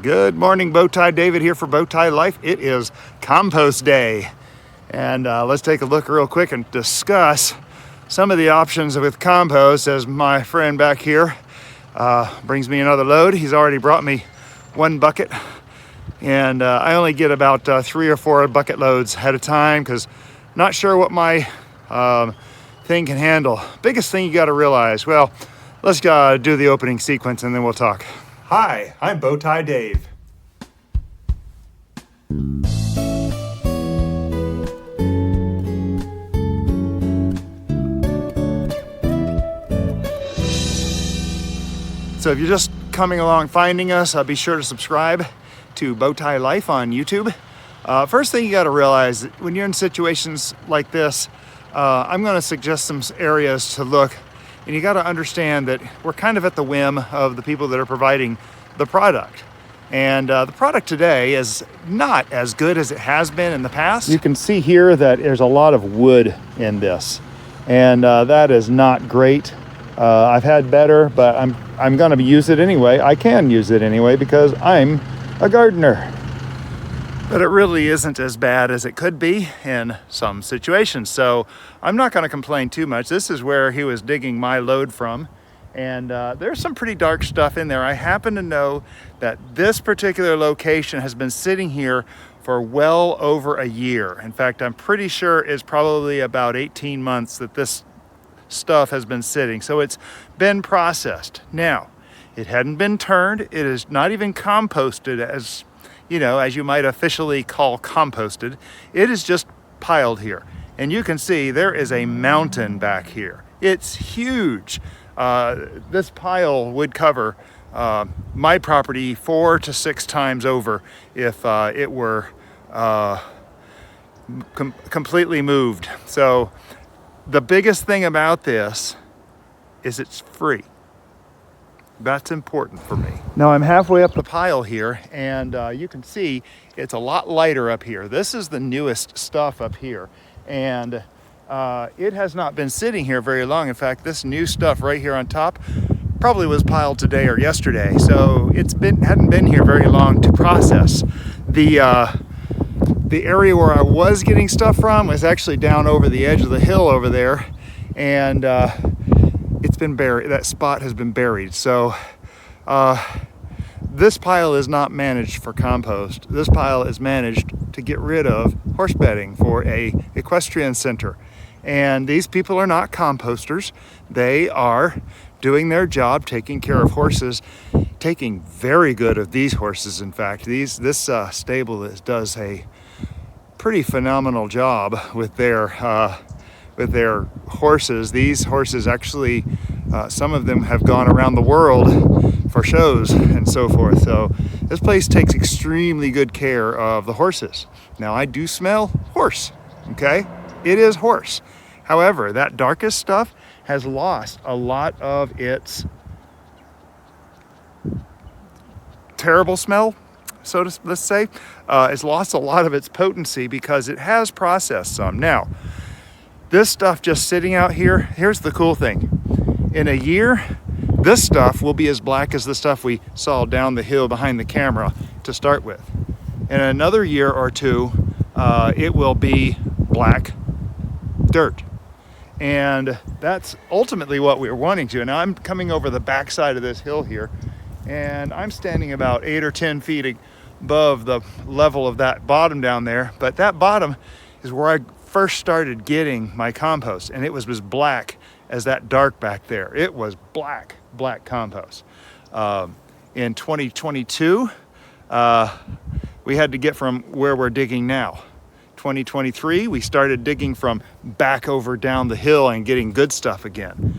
Good morning, Bowtie David here for Bowtie Life. It is compost day. And let's take a look real quick and discuss some of the options with compost as my friend back here brings me another load. He's already brought me one bucket. And I only get about 3 or 4 bucket loads at a time because not sure what my thing can handle. Biggest thing you got to realize, well, let's do the opening sequence and then we'll talk. Hi, I'm Bowtie Dave. So if you're just coming along finding us, be sure to subscribe to Bowtie Life on YouTube. First thing you got to realize, when you're in situations like this, I'm going to suggest some areas to look. And you got to understand that we're kind of at the whim of the people that are providing the product. And the product today is not as good as it has been in the past. You can see here that there's a lot of wood in this. And that is not great. I've had better, but I'm going to use it anyway. I can use it anyway because I'm a gardener. But it really isn't as bad as it could be in some situations. So I'm not going to complain too much. This is where he was digging my load from. And there's some pretty dark stuff in there. I happen to know that this particular location has been sitting here for well over a year. In fact, I'm pretty sure it's probably about 18 months that this stuff has been sitting. So it's been processed. Now, it hadn't been turned. It is not even composted as you might officially call composted. It is just piled here. And you can see there is a mountain back here. It's huge. This pile would cover my property 4 to 6 times over if it were completely moved. So the biggest thing about this is it's free. That's important for me. Now I'm halfway up the pile here, and you can see it's a lot lighter up here. This is the newest stuff up here, and it has not been sitting here very long. In fact, this new stuff right here on top probably was piled today or yesterday, so hadn't been here very long to process. The area where I was getting stuff from was actually down over the edge of the hill over there, and it's been buried. That spot has been buried. So this pile is not managed for compost. This pile is managed to get rid of horse bedding for a equestrian center. And these people are not composters. They are doing their job, taking care of horses, taking very good of these horses. In fact, this stable does a pretty phenomenal job with their horses. These horses actually, some of them have gone around the world for shows and so forth. So this place takes extremely good care of the horses. Now I do smell horse, okay? It is horse. However, that darkest stuff has lost a lot of its terrible smell, let's say. It's lost a lot of its potency because it has processed some. Now, this stuff just sitting out here, here's the cool thing. In a year, this stuff will be as black as the stuff we saw down the hill behind the camera to start with. In another year or two, it will be black dirt. And that's ultimately what we're wanting to. Now I'm coming over the backside of this hill here, and I'm standing about 8 or 10 feet above the level of that bottom down there. But that bottom is where I first started getting my compost, and it was as black as that dark back there. It was black compost. In 2022, we had to get from where we're digging now. 2023, we started digging from back over down the hill and getting good stuff again.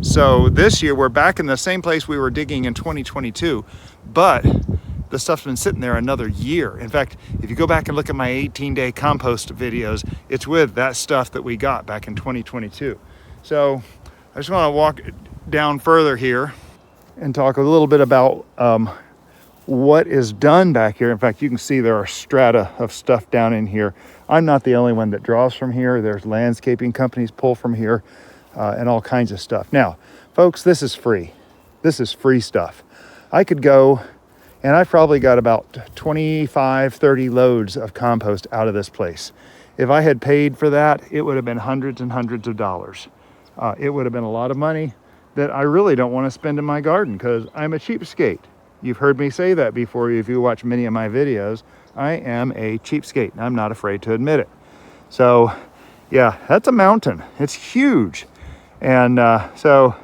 So this year we're back in the same place we were digging in 2022, but the stuff's been sitting there another year. In fact, if you go back and look at my 18-day compost videos, it's with that stuff that we got back in 2022. So I just want to walk down further here and talk a little bit about what is done back here. In fact, you can see there are strata of stuff down in here. I'm not the only one that draws from here. There's landscaping companies pull from here and all kinds of stuff. Now, folks, this is free. This is free stuff. I could go And I've probably got about 25, 30 loads of compost out of this place. If I had paid for that, it would have been hundreds and hundreds of dollars. It would have been a lot of money that I really don't want to spend in my garden because I'm a cheapskate. You've heard me say that before if you watch many of my videos. I am a cheapskate and I'm not afraid to admit it. So yeah, that's a mountain. It's huge. And so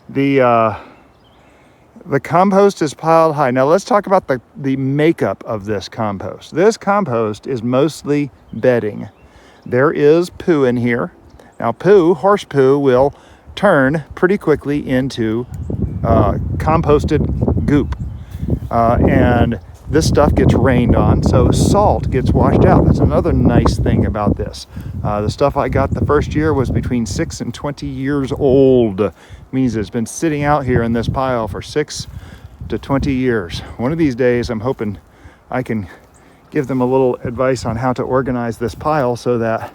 the compost is piled high. Now let's talk about the makeup of this compost. This compost is mostly bedding. There is poo in here. Now poo, horse poo, will turn pretty quickly into composted goop. And this stuff gets rained on, so salt gets washed out. That's another nice thing about this. The stuff I got the first year was between 6 and 20 years old. It means it's been sitting out here in this pile for 6 to 20 years. One of these days, I'm hoping I can give them a little advice on how to organize this pile so that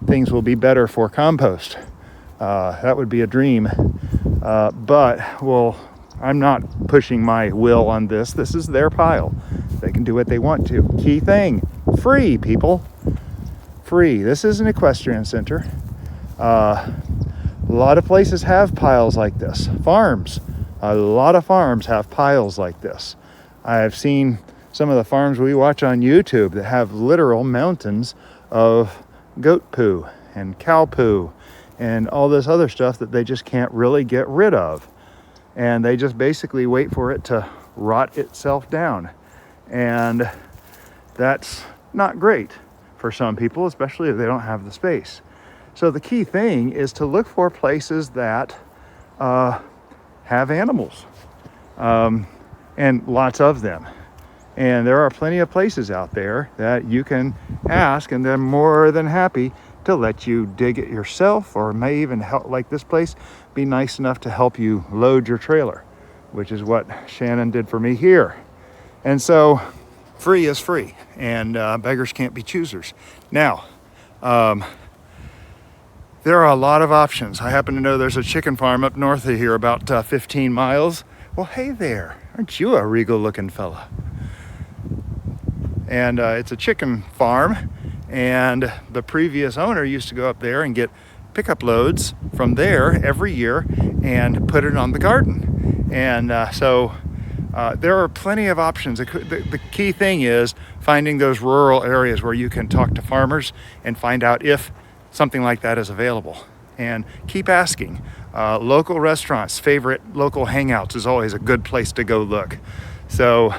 things will be better for compost. That would be a dream. But, well, I'm not pushing my will on this. This is their pile. They can do what they want to. Key thing, free, people. Free. This is an equestrian center. A lot of places have piles like this. Farms. A lot of farms have piles like this. I've seen some of the farms we watch on YouTube that have literal mountains of goat poo and cow poo and all this other stuff that they just can't really get rid of. And they just basically wait for it to rot itself down. And that's not great for some people, especially if they don't have the space. So the key thing is to look for places that have animals, and lots of them. And there are plenty of places out there that you can ask, and they're more than happy to let you dig it yourself, or may even help, like this place, be nice enough to help you load your trailer, which is what Shannon did for me here. And so free is free, and beggars can't be choosers. Now, there are a lot of options. I happen to know there's a chicken farm up north of here, about 15 miles. Well, hey there, aren't you a regal looking fella? And it's a chicken farm, and the previous owner used to go up there and get pickup loads from there every year and put it on the garden. And so there are plenty of options. The key thing is finding those rural areas where you can talk to farmers and find out if something like that is available. And keep asking. Local restaurants, favorite local hangouts is always a good place to go look. So,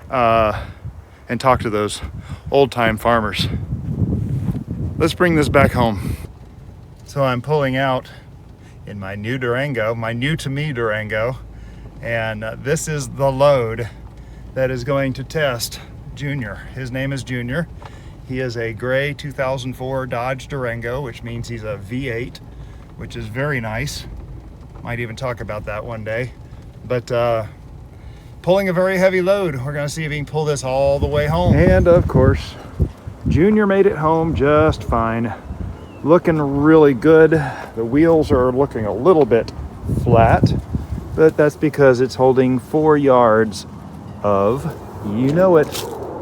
and talk to those old-time farmers. Let's bring this back home. So I'm pulling out in my new Durango, my new to me Durango, and this is the load that is going to test Junior. His name is Junior. He is a gray 2004 Dodge Durango, which means he's a V8, which is very nice. Might even talk about that one day. But pulling a very heavy load. We're gonna see if he can pull this all the way home. And of course, Junior made it home just fine. Looking really good. The wheels are looking a little bit flat, but that's because it's holding 4 yards of, you know it,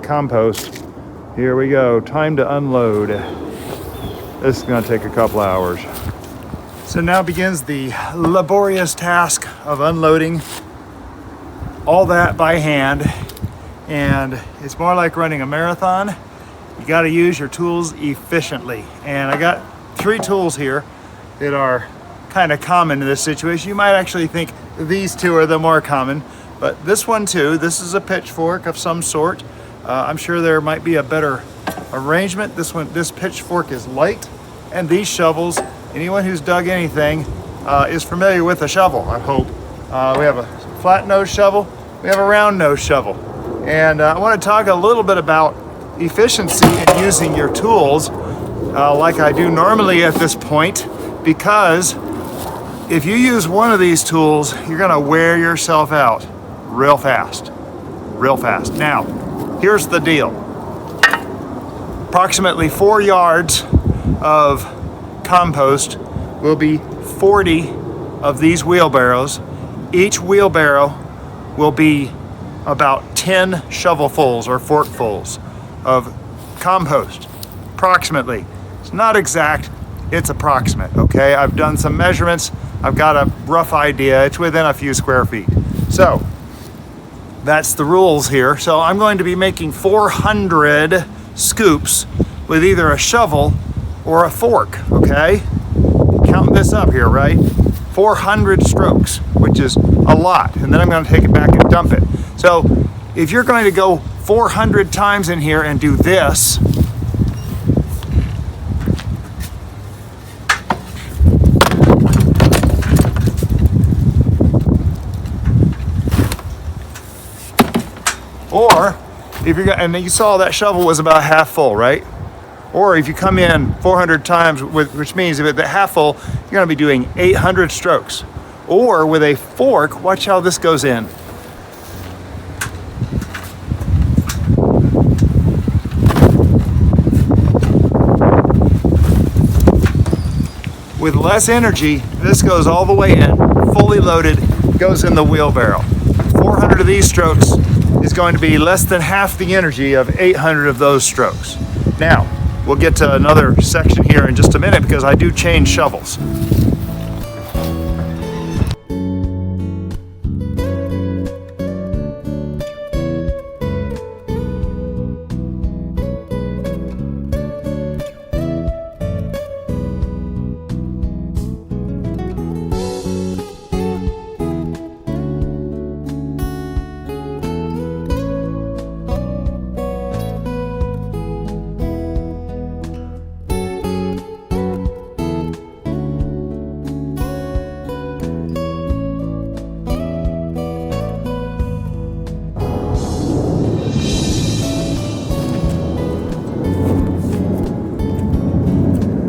compost. Here we go, time to unload. This is gonna take a couple hours. So now begins the laborious task of unloading all that by hand. And it's more like running a marathon. You gotta use your tools efficiently. And I got 3 tools here that are kind of common in this situation. You might actually think these 2 are the more common, but this one too, this is a pitchfork of some sort. I'm sure there might be a better arrangement. This pitchfork is light, and these shovels, anyone who's dug anything is familiar with a shovel, I hope. We have a flat nose shovel, we have a round nose shovel. And I want to talk a little bit about efficiency in using your tools like I do normally at this point, because if you use one of these tools, you're gonna wear yourself out real fast. Now, here's the deal. Approximately 4 yards of compost will be 40 of these wheelbarrows. Each wheelbarrow will be about 10 shovelfuls or forkfuls of compost, approximately. It's not exact, it's approximate, okay? I've done some measurements, I've got a rough idea, it's within a few square feet. So, that's the rules here. So I'm going to be making 400 scoops with either a shovel or a fork, okay? Count this up here, right? 400 strokes, which is a lot. And then I'm going to take it back and dump it. So if you're going to go 400 times in here and do this, or if you're, and you saw that shovel was about half full, right? Or if you come in 400 times, which means if it's half full, you're going to be doing 800 strokes. Or with a fork, watch how this goes in. With less energy, this goes all the way in, fully loaded, goes in the wheelbarrow. 400 of these strokes is going to be less than half the energy of 800 of those strokes. Now, we'll get to another section here in just a minute because I do change shovels.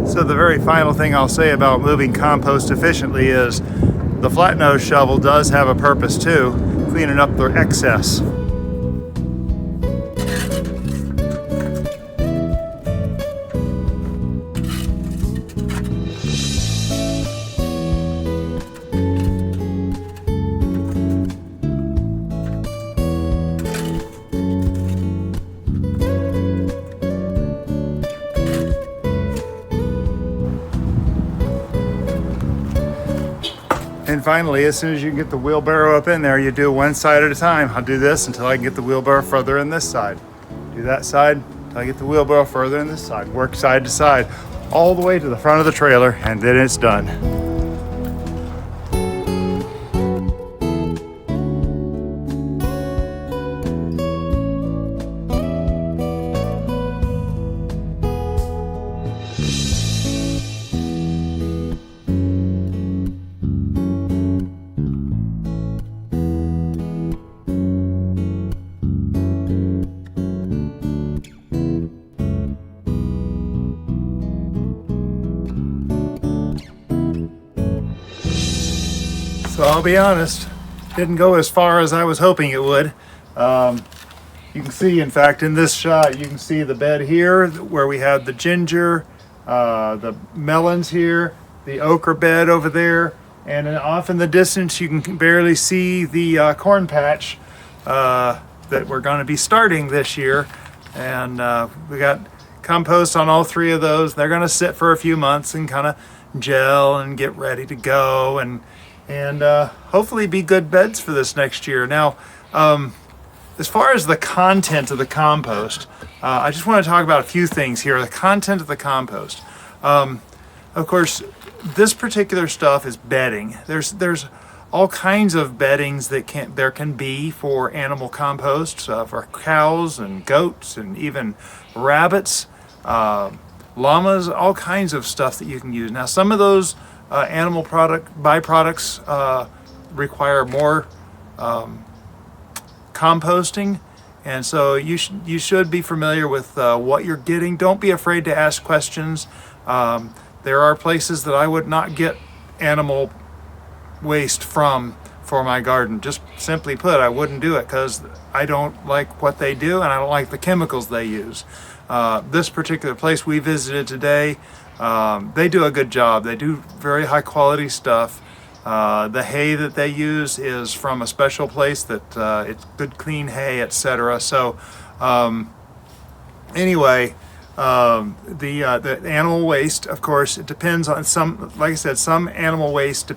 So the very final thing I'll say about moving compost efficiently is the flat nose shovel does have a purpose too, cleaning up the excess. And finally, as soon as you can get the wheelbarrow up in there, you do one side at a time. I'll do this until I can get the wheelbarrow further in this side. Do that side until I get the wheelbarrow further in this side. Work side to side, all the way to the front of the trailer, and then it's done. So I'll be honest, didn't go as far as I was hoping it would. You can see, in fact, in this shot, you can see the bed here where we had the ginger, the melons here, the okra bed over there, and then off in the distance you can barely see the corn patch that we're going to be starting this year. And we got compost on all three of those. They're going to sit for a few months and kind of gel and get ready to go, and hopefully be good beds for this next year. Now, as far as the content of the compost, I just want to talk about a few things here. The content of the compost. Of course, this particular stuff is bedding. There's all kinds of beddings that there can be for animal compost, for cows and goats and even rabbits, llamas, all kinds of stuff that you can use. Now, some of those animal byproducts require more composting, and so you should be familiar with what you're getting. Don't be afraid to ask questions. There are places that I would not get animal waste from for my garden. Just simply put, I wouldn't do it because I don't like what they do and I don't like the chemicals they use. This particular place we visited today, they do a good job. They do very high quality stuff. The hay that they use is from a special place that it's good clean hay, etc. So anyway, the animal waste, of course, it depends on some. Like I said, some animal waste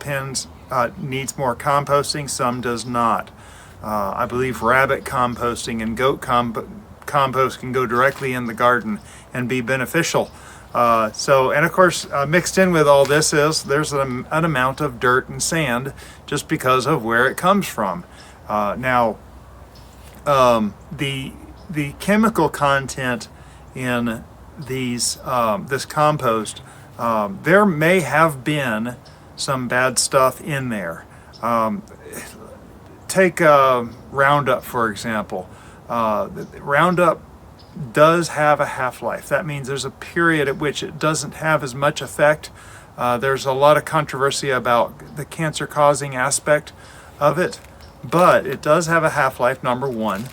needs more composting, some does not. I believe rabbit composting and goat compost can go directly in the garden and be beneficial. And of course, mixed in with all this there's an amount of dirt and sand just because of where it comes from. Now, the chemical content in this compost, there may have been some bad stuff in there. Take Roundup, for example. Roundup does have a half-life. That means there's a period at which it doesn't have as much effect. There's a lot of controversy about the cancer-causing aspect of it, but it does have a half-life, number one,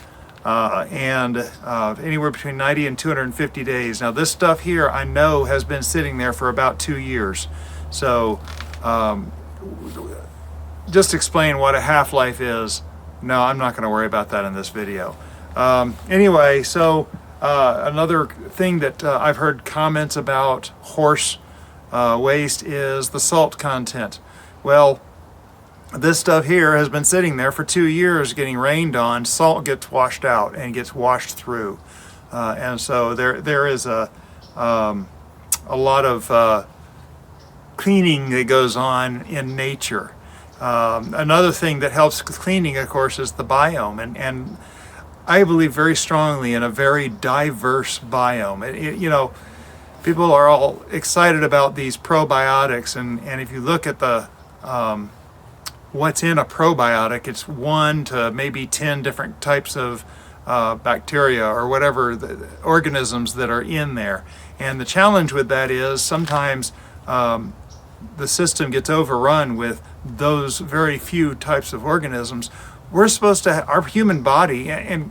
and anywhere between 90 and 250 days. Now, this stuff here I know has been sitting there for about 2 years. So just explain what a half-life is. No, I'm not going to worry about that in this video. Anyway, so another thing that I've heard comments about horse waste is the salt content. Well, this stuff here has been sitting there for 2 years getting rained on. Salt gets washed out and gets washed through. And so there is a lot of cleaning that goes on in nature. Another thing that helps cleaning, of course, is the biome. And I believe very strongly in a very diverse biome. You know, people are all excited about these probiotics, and if you look at the what's in a probiotic, it's 1 to maybe 10 different types of bacteria or whatever the organisms that are in there. And the challenge with that is sometimes the system gets overrun with those very few types of organisms. We're supposed to, our human body, and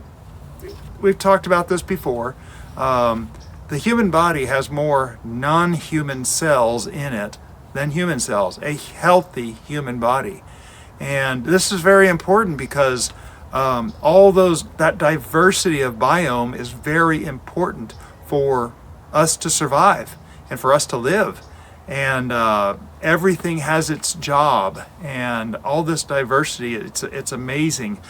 we've talked about this before, the human body has more non-human cells in it than human cells, a healthy human body. And this is very important because that diversity of biome is very important for us to survive and for us to live. And everything has its job, and all this diversity, it's amazing.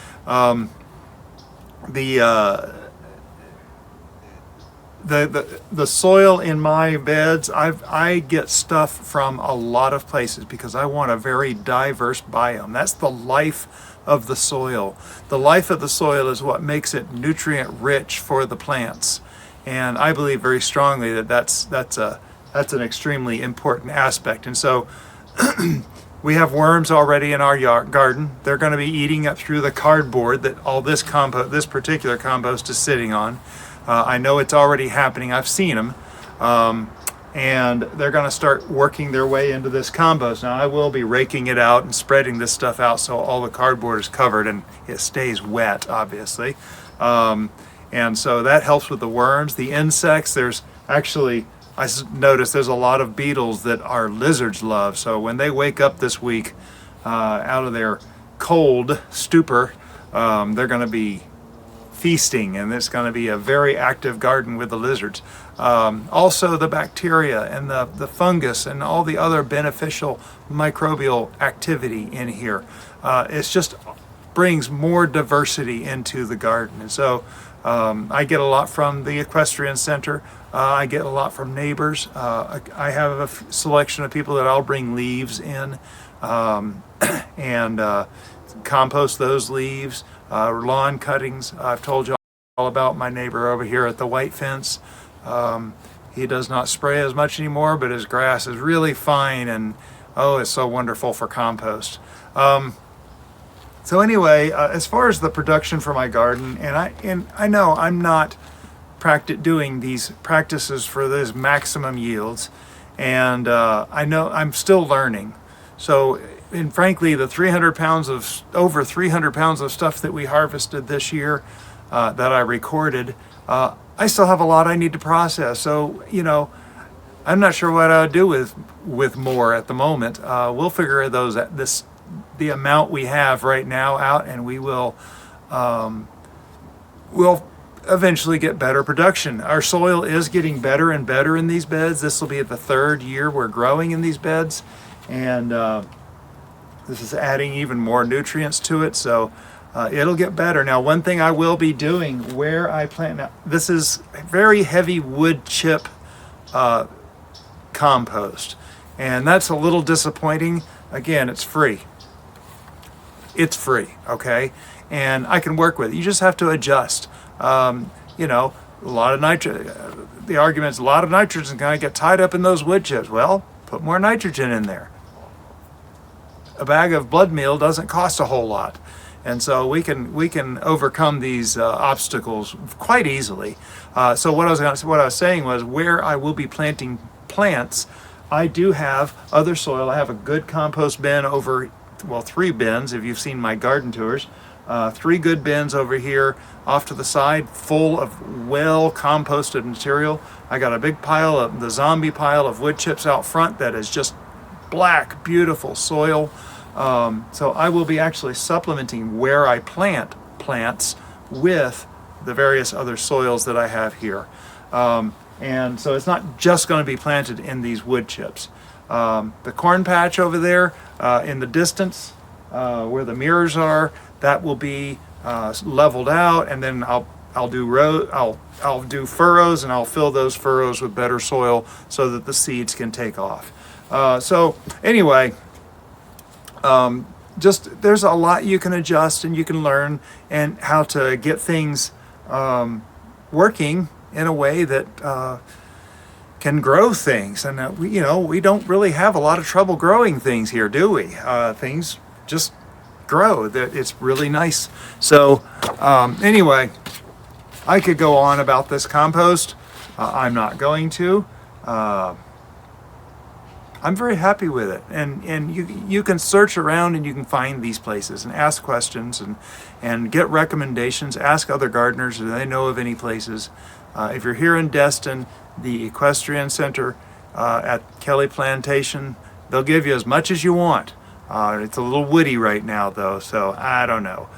The soil in my beds, I get stuff from a lot of places because I want a very diverse biome. That's the life of the soil. The life of the soil is what makes it nutrient rich for the plants, and I believe very strongly that that's an extremely important aspect. And so we have worms already in our garden. They're going to be eating up through the cardboard that all this particular compost is sitting on. I know it's already happening. I've seen them. And they're going to start working their way into this compost. Now, I will be raking it out and spreading this stuff out so all the cardboard is covered and it stays wet, obviously. And so that helps with the worms. The insects, there's actually, I noticed there's a lot of beetles that our lizards love. So when they wake up this week out of their cold stupor, they're going to be feasting, and it's going to be a very active garden with the lizards. Also the bacteria and the fungus and all the other beneficial microbial activity in here. It's just brings more diversity into the garden. And so I get a lot from the equestrian center. I get a lot from neighbors. I have a selection of people that I'll bring leaves in and compost those leaves. Lawn cuttings. I've told you all about my neighbor over here at the white fence. He does not spray as much anymore, but his grass is really fine, and oh, it's so wonderful for compost. So anyway, as far as the production for my garden, and I know I'm not doing these practices for those maximum yields, and I know I'm still learning. So, and frankly, the over 300 pounds of stuff that we harvested this year that I recorded, I still have a lot I need to process. So, you know, I'm not sure what I would do with more at the moment. We'll figure the amount we have right now out, and we'll eventually get better production. Our soil is getting better and better in these beds. This will be the 3rd year we're growing in these beds, and this is adding even more nutrients to it, so it'll get better. Now, one thing I will be doing where I plant, now this is very heavy wood chip compost, and that's a little disappointing. Again, it's free. It's free, okay? And I can work with it. You just have to adjust. You know, a lot of the argument's a lot of nitrogen kind of get tied up in those wood chips. Well, put more nitrogen in there. A bag of blood meal doesn't cost a whole lot. And so we can overcome these obstacles quite easily. So what I was saying was, where I will be planting plants, I do have other soil. I have a good compost bin over, well, 3 bins if you've seen my garden tours. 3 good bins over here off to the side, full of well composted material. I got a big pile of the zombie pile of wood chips out front that is just black, beautiful soil. So I will be actually supplementing where I plant plants with the various other soils that I have here. And so it's not just going to be planted in these wood chips. The corn patch over there in the distance where the mirrors are, that will be leveled out, and then I'll do furrows, and I'll fill those furrows with better soil so that the seeds can take off. So anyway, just there's a lot you can adjust and you can learn, and how to get things working in a way that can grow things. And we don't really have a lot of trouble growing things here, do we? Things just grow. It's really nice. So anyway, I could go on about this compost. I'm not going to. I'm very happy with it, and you can search around and you can find these places and ask questions and get recommendations. Ask other gardeners if they know of any places. If you're here in Destin, the Equestrian Center at Kelly Plantation, they'll give you as much as you want. It's a little woody right now though, so I don't know.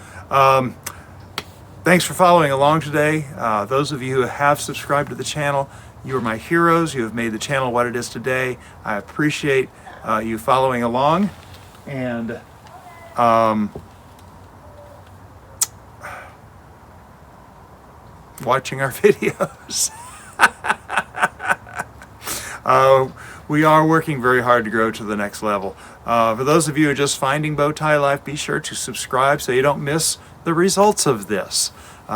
Thanks for following along today. Those of you who have subscribed to the channel, you are my heroes. You have made the channel what it is today. I appreciate you following along, and watching our videos. We are working very hard to grow to the next level. For those of you who are just finding Bowtie Life, be sure to subscribe so you don't miss the results of this.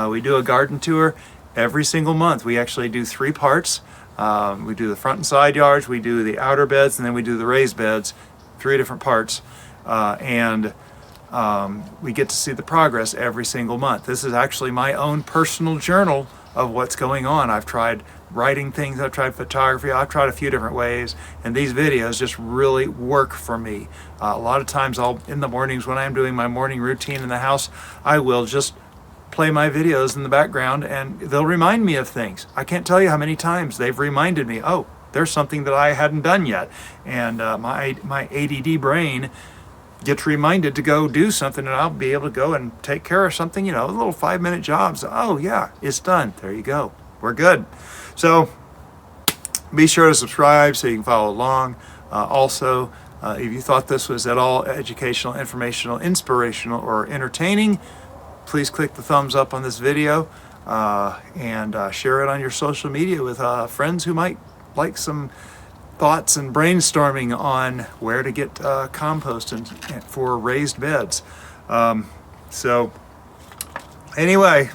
We do a garden tour every single month. We actually do 3 parts. We do the front and side yards, we do the outer beds, and then we do the raised beds, 3 different parts. And we get to see the progress every single month. This is actually my own personal journal of what's going on. I've tried writing things, I've tried photography, I've tried a few different ways, and these videos just really work for me. A lot of times in the mornings when I'm doing my morning routine in the house, I will just play my videos in the background, and they'll remind me of things. I can't tell you how many times they've reminded me, oh, there's something that I hadn't done yet. And my ADD brain gets reminded to go do something, and I'll be able to go and take care of something, little 5-minute jobs. Oh yeah, it's done. There you go. We're good. So be sure to subscribe so you can follow along. Also, if you thought this was at all educational, informational, inspirational, or entertaining, please click the thumbs up on this video and share it on your social media with friends who might like some thoughts and brainstorming on where to get compost for raised beds. So anyway,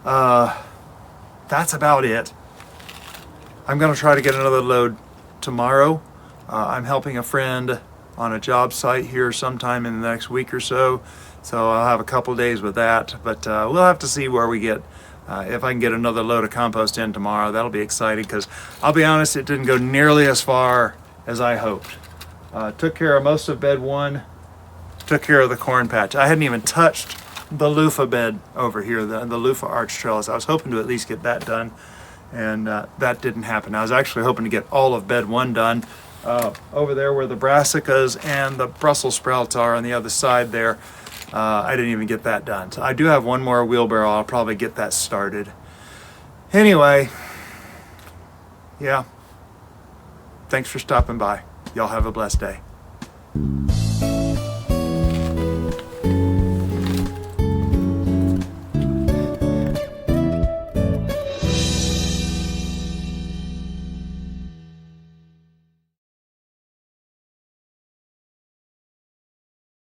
that's about it. I'm going to try to get another load tomorrow. I'm helping a friend on a job site here sometime in the next week or so. So I'll have a couple days with that, but we'll have to see where we get. If I can get another load of compost in tomorrow, that'll be exciting, because I'll be honest, it didn't go nearly as far as I hoped. Took care of most of bed 1, took care of the corn patch. I hadn't even touched the loofah bed over here, the loofah arch trellis. I was hoping to at least get that done. and that didn't happen. I was actually hoping to get all of bed 1 done. Over there where the brassicas and the Brussels sprouts are on the other side there, I didn't even get that done. So I do have one more wheelbarrow. I'll probably get that started. Anyway, yeah, thanks for stopping by. Y'all have a blessed day.